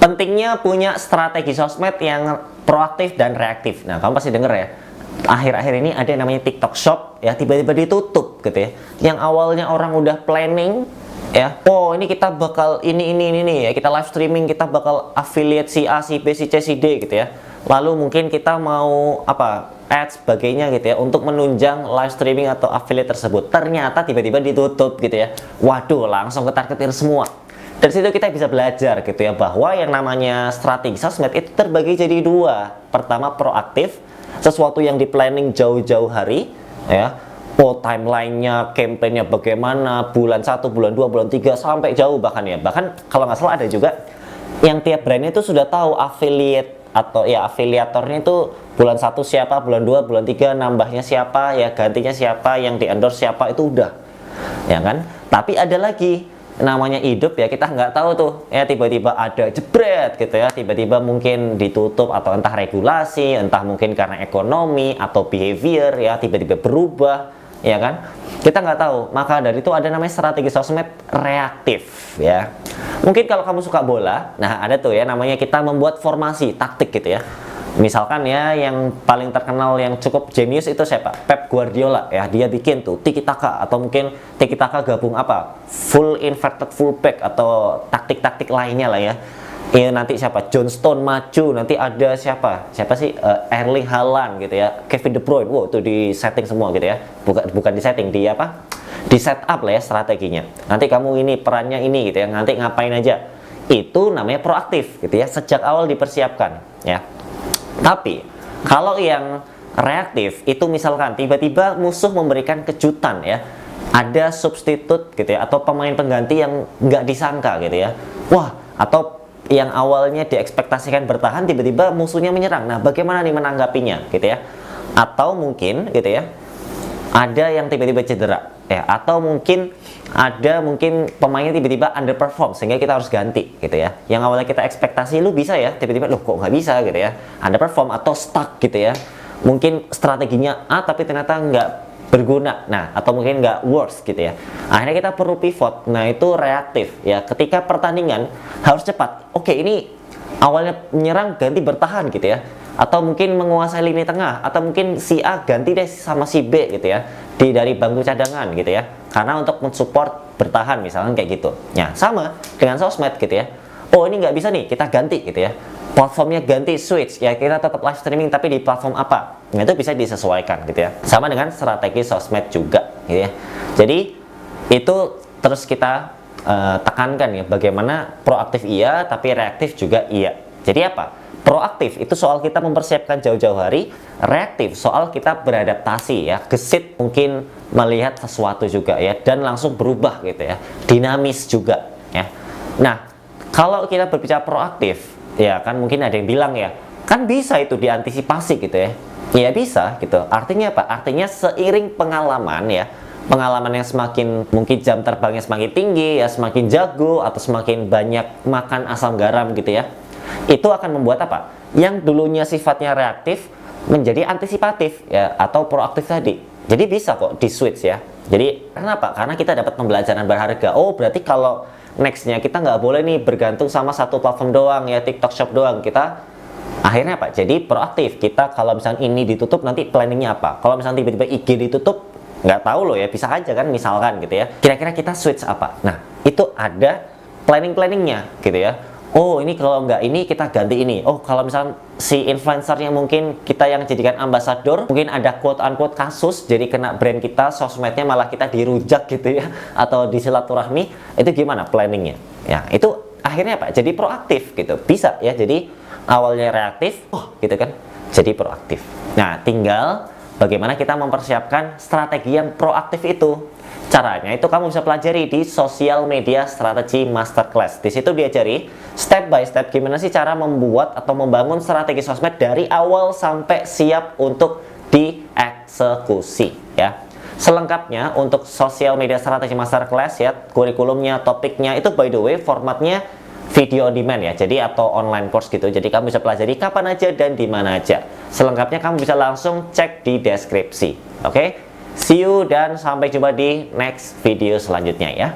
Pentingnya punya strategi sosmed yang proaktif dan reaktif. Nah, kamu pasti denger ya, akhir-akhir ini ada yang namanya TikTok Shop ya, tiba-tiba ditutup gitu ya. Yang awalnya orang udah planning ya, oh ini kita bakal ini ya, kita live streaming, kita bakal affiliate si A, si B, si C, si D gitu ya. Lalu mungkin kita mau apa, ads sebagainya gitu ya, untuk menunjang live streaming atau affiliate tersebut. Ternyata tiba-tiba ditutup gitu ya. Waduh, langsung ketar-ketir semua. Dari situ kita bisa belajar gitu ya, bahwa yang namanya strategi sosmed itu terbagi jadi dua. Pertama, proaktif, sesuatu yang di planning jauh-jauh hari ya. Oh, timelinenya, campaignnya bagaimana, bulan 1, bulan 2, bulan 3, sampai jauh bahkan ya. Bahkan kalau nggak salah ada juga yang tiap brand itu sudah tahu affiliate atau ya afiliatornya itu bulan 1 siapa, bulan 2, bulan 3 nambahnya siapa, ya gantinya siapa, yang di endorse siapa, itu udah ya kan. Tapi ada lagi namanya hidup ya, kita nggak tahu tuh ya, tiba-tiba ada jebret gitu ya, tiba-tiba mungkin ditutup atau entah regulasi, entah mungkin karena ekonomi atau behavior ya, tiba-tiba berubah ya kan, kita nggak tahu. Maka dari itu ada namanya strategi sosmed reaktif ya. Mungkin kalau kamu suka bola, nah ada tuh ya namanya kita membuat formasi taktik gitu ya. Misalkan ya, yang paling terkenal yang cukup jenius itu siapa? Pep Guardiola ya, dia bikin tuh tiki taka, atau mungkin tiki taka gabung apa? Full inverted fullback atau taktik-taktik lainnya lah ya. Ini nanti siapa? John Stone maju, nanti ada siapa? Siapa sih? Erling Haaland gitu ya, Kevin De Bruyne. Wow, itu di setting semua gitu ya. Bukan di setting, di apa? Di setup lah ya strateginya. Nanti kamu ini perannya ini gitu ya, nanti ngapain aja. Itu namanya proaktif gitu ya, sejak awal dipersiapkan ya. Tapi kalau yang reaktif itu misalkan tiba-tiba musuh memberikan kejutan ya, ada substitut gitu ya, atau pemain pengganti yang nggak disangka gitu ya. Wah, atau yang awalnya diekspektasikan bertahan tiba-tiba musuhnya menyerang. Nah, bagaimana nih menanggapinya gitu ya? Atau mungkin gitu ya, ada yang tiba-tiba cedera ya, atau mungkin ada pemainnya tiba-tiba underperform sehingga kita harus ganti gitu ya. Yang awalnya kita ekspektasi lu bisa ya, tiba-tiba loh kok nggak bisa gitu ya, underperform atau stuck gitu ya. Mungkin strateginya A tapi ternyata nggak berguna, nah atau mungkin nggak works gitu ya. Akhirnya kita perlu pivot. Nah itu reaktif ya, ketika pertandingan harus cepat. Oke, ini awalnya menyerang ganti bertahan gitu ya, atau mungkin menguasai lini tengah, atau mungkin si A ganti deh sama si B gitu ya, dari bangku cadangan gitu ya, karena untuk mensupport bertahan misalkan kayak gitu. Ya sama dengan sosmed gitu ya. Oh ini nggak bisa nih, kita ganti gitu ya, platformnya ganti, switch ya, kita tetap live streaming tapi di platform apa. Nah itu bisa disesuaikan gitu ya. Sama dengan strategi sosmed juga gitu ya. Jadi itu terus kita tekankan ya, bagaimana proaktif iya tapi reaktif juga iya. Jadi apa? Proaktif itu soal kita mempersiapkan jauh-jauh hari, reaktif soal kita beradaptasi ya, gesit mungkin melihat sesuatu juga ya, dan langsung berubah gitu ya, dinamis juga ya. Nah, kalau kita berbicara proaktif ya kan, mungkin ada yang bilang ya, kan bisa itu diantisipasi gitu ya. Ya bisa gitu. Artinya apa? Artinya seiring pengalaman ya, pengalaman yang semakin mungkin jam terbangnya semakin tinggi ya, semakin jago atau semakin banyak makan asam garam gitu ya, itu akan membuat apa? Yang dulunya sifatnya reaktif menjadi antisipatif ya, atau proaktif tadi. Jadi bisa kok di switch ya. Jadi kenapa? Karena kita dapat pembelajaran berharga. Oh berarti kalau nextnya kita nggak boleh nih bergantung sama satu platform doang ya, TikTok Shop doang. Kita akhirnya apa? Jadi proaktif. Kita kalau misalnya ini ditutup nanti planningnya apa? Kalau misalnya tiba-tiba IG ditutup, nggak tahu loh ya, bisa aja kan misalkan gitu ya. Kira-kira kita switch apa? Nah itu ada planning-planningnya gitu ya. Oh ini kalau nggak ini kita ganti ini. Oh kalau misalnya si influencernya mungkin kita yang jadikan ambasador, mungkin ada quote unquote kasus jadi kena brand kita, sosmednya malah kita dirujak gitu ya, atau disilaturahmi, itu gimana planningnya ya. Itu akhirnya apa? Jadi proaktif gitu, bisa ya. Jadi awalnya reaktif, oh gitu kan, jadi proaktif. Nah tinggal bagaimana kita mempersiapkan strategi yang proaktif itu. Caranya itu kamu bisa pelajari di Social Media Strategy Masterclass. Di situ diajari step by step gimana sih cara membuat atau membangun strategi sosmed dari awal sampai siap untuk dieksekusi ya. Selengkapnya untuk Social Media Strategy Masterclass ya, kurikulumnya, topiknya itu by the way formatnya video on demand ya. Jadi atau online course gitu. Jadi kamu bisa pelajari kapan aja dan di mana aja. Selengkapnya kamu bisa langsung cek di deskripsi. Oke? See you dan sampai jumpa di next video selanjutnya ya.